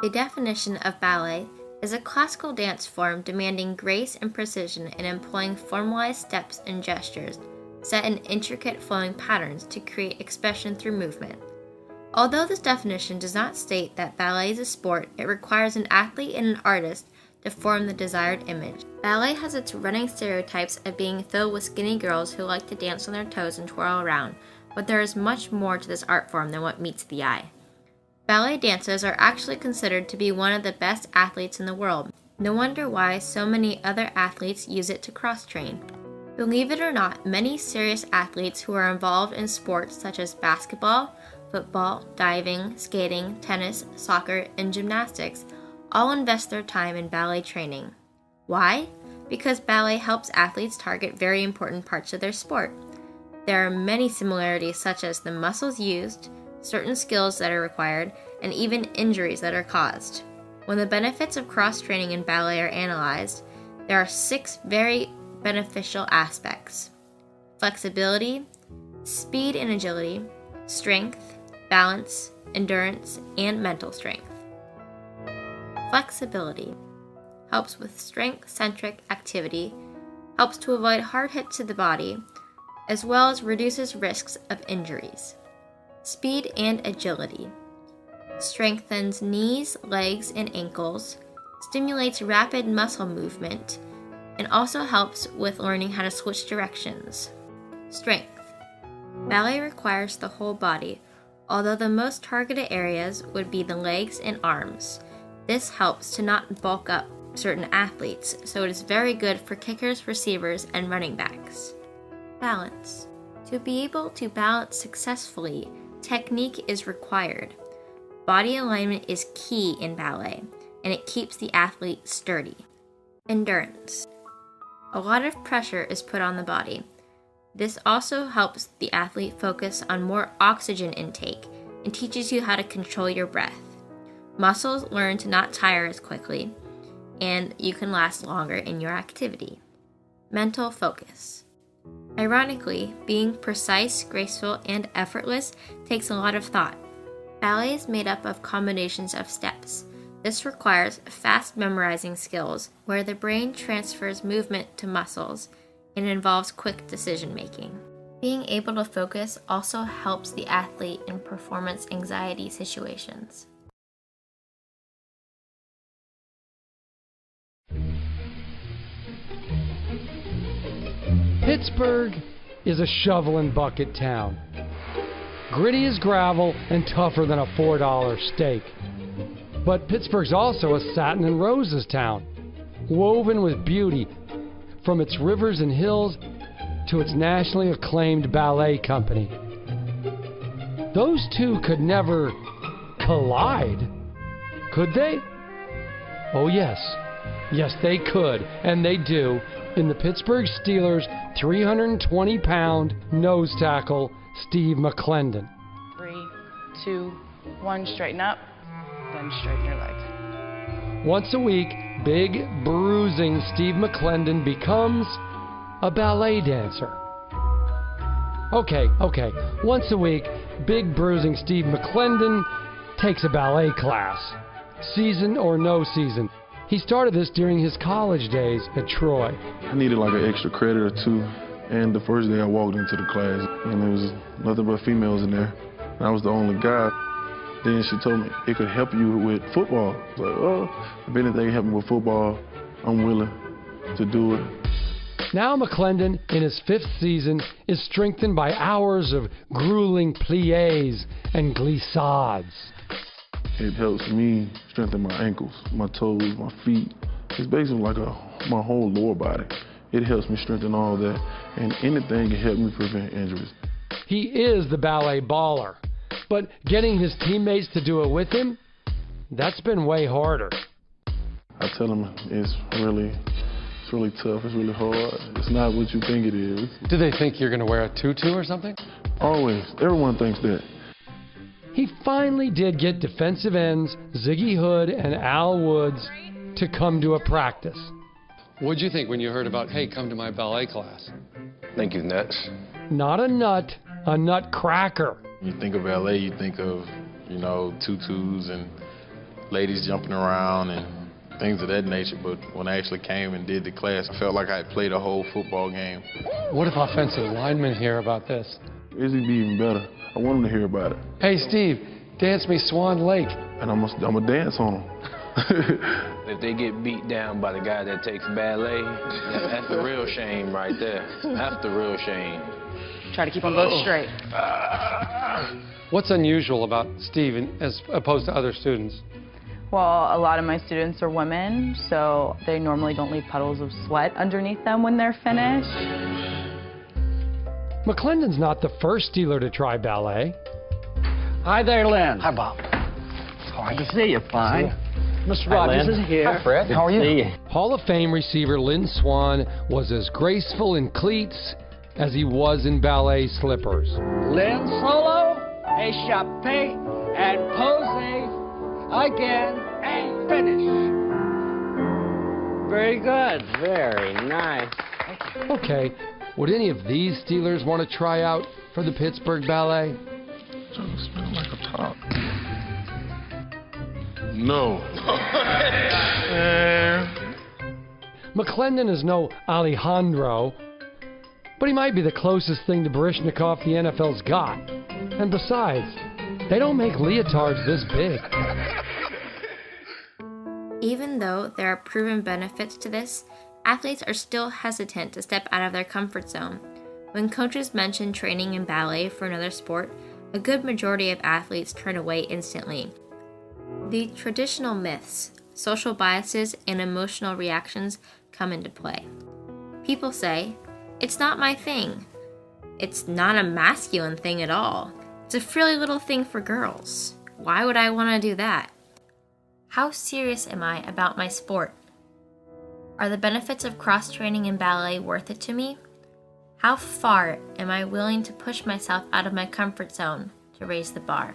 The definition of ballet is a classical dance form demanding grace and precision in employing formalized steps and gestures set in intricate flowing patterns to create expression through movement. Although this definition does not state that ballet is a sport, it requires an athlete and an artist to form the desired image. Ballet has its running stereotypes of being filled with skinny girls who like to dance on their toes and twirl around, but there is much more to this art form than what meets the eye. Ballet dancers are actually considered to be one of the best athletes in the world. No wonder why so many other athletes use it to cross-train. Believe it or not, many serious athletes who are involved in sports such as basketball, football, diving, skating, tennis, soccer, and gymnastics all invest their time in ballet training. Why? Because ballet helps athletes target very important parts of their sport. There are many similarities such as the muscles used, certain skills that are required, and even injuries that are caused. When the benefits of cross-training in ballet are analyzed, there are 6 very beneficial aspects: flexibility, speed and agility, strength, balance, endurance, and mental strength. Flexibility helps with strength-centric activity, helps to avoid hard hits to the body, as well as reduces risks of injuries. Speed and agility strengthens knees, legs, and ankles, stimulates rapid muscle movement, and also helps with learning how to switch directions. Strength. Ballet requires the whole body, although the most targeted areas would be the legs and arms. This helps to not bulk up certain athletes, so it is very good for kickers, receivers, and running backs. Balance. To be able to balance successfully, technique is required. Body alignment is key in ballet, and it keeps the athlete sturdy. Endurance. A lot of pressure is put on the body. This also helps the athlete focus on more oxygen intake and teaches you how to control your breath. Muscles learn to not tire as quickly, and you can last longer in your activity. Mental focus. Ironically, being precise, graceful, and effortless takes a lot of thought. Ballet is made up of combinations of steps. This requires fast memorizing skills, where the brain transfers movement to muscles and involves quick decision-making. Being able to focus also helps the athlete in performance anxiety situations. Pittsburgh is a shovel and bucket town. Gritty as gravel and tougher than a $4 steak. But Pittsburgh's also a satin and roses town, woven with beauty, from its rivers and hills to its nationally acclaimed ballet company. Those two could never collide, could they? Oh yes, yes they could, and they do, in the Pittsburgh Steelers' 320-pound nose tackle, Steve McClendon. 3, 2, 1, straighten up, then straighten your legs. Once a week, big, bruising Steve McClendon becomes a ballet dancer. Okay, once a week, big, bruising Steve McClendon takes a ballet class, season or no season. He started this during his college days at Troy. I needed like an extra credit or 2, and the first day I walked into the class, and there was nothing but females in there, and I was the only guy. Then she told me it could help you with football. I was like, oh, if anything help me with football, I'm willing to do it. Now McClendon, in his 5th season, is strengthened by hours of grueling pliés and glissades. It helps me strengthen my ankles, my toes, my feet. It's basically like my whole lower body. It helps me strengthen all that, and anything can help me prevent injuries. He is the ballet baller, but getting his teammates to do it with him, that's been way harder. I tell them it's really tough, it's really hard. It's not what you think it is. Do they think you're going to wear a tutu or something? Always. Everyone thinks that. He finally did get defensive ends Ziggy Hood and Al Woods to come to a practice. What'd you think when you heard about, hey, come to my ballet class? Think he's nuts. Not a nut, a nut cracker. You think of ballet, you think of, tutus and ladies jumping around and things of that nature, but when I actually came and did the class, I felt like I had played a whole football game. What if offensive linemen hear about this? It'd be even better. I want them to hear about it. Hey, Steve, dance me Swan Lake. And I'm gonna dance on them. If they get beat down by the guy that takes ballet, that's the real shame right there. That's the real shame. Try to keep them both straight. What's unusual about Steve as opposed to other students? Well, a lot of my students are women, so they normally don't leave puddles of sweat underneath them when they're finished. McClendon's not the first Steeler to try ballet. Hi there, Lynn. Hi, Bob. Glad to see you. Fine. Mr. Hi, Rogers Lynn. is here. Hi, Fred. How are you? See you. Hall of Fame receiver Lynn Swan was as graceful in cleats as he was in ballet slippers. Lynn solo, échappé, and pose again, and finish. Very good. Very nice. Okay, would any of these Steelers want to try out for the Pittsburgh Ballet? Trying to spin like a top. No. McClendon is no Alejandro, but he might be the closest thing to Baryshnikov the NFL's got. And besides, they don't make leotards this big. Even though there are proven benefits to this, athletes are still hesitant to step out of their comfort zone. When coaches mention training in ballet for another sport, a good majority of athletes turn away instantly. The traditional myths, social biases, and emotional reactions come into play. People say, "It's not my thing. It's not a masculine thing at all. It's a frilly little thing for girls. Why would I want to do that? How serious am I about my sport? Are the benefits of cross-training in ballet worth it to me? How far am I willing to push myself out of my comfort zone to raise the bar?"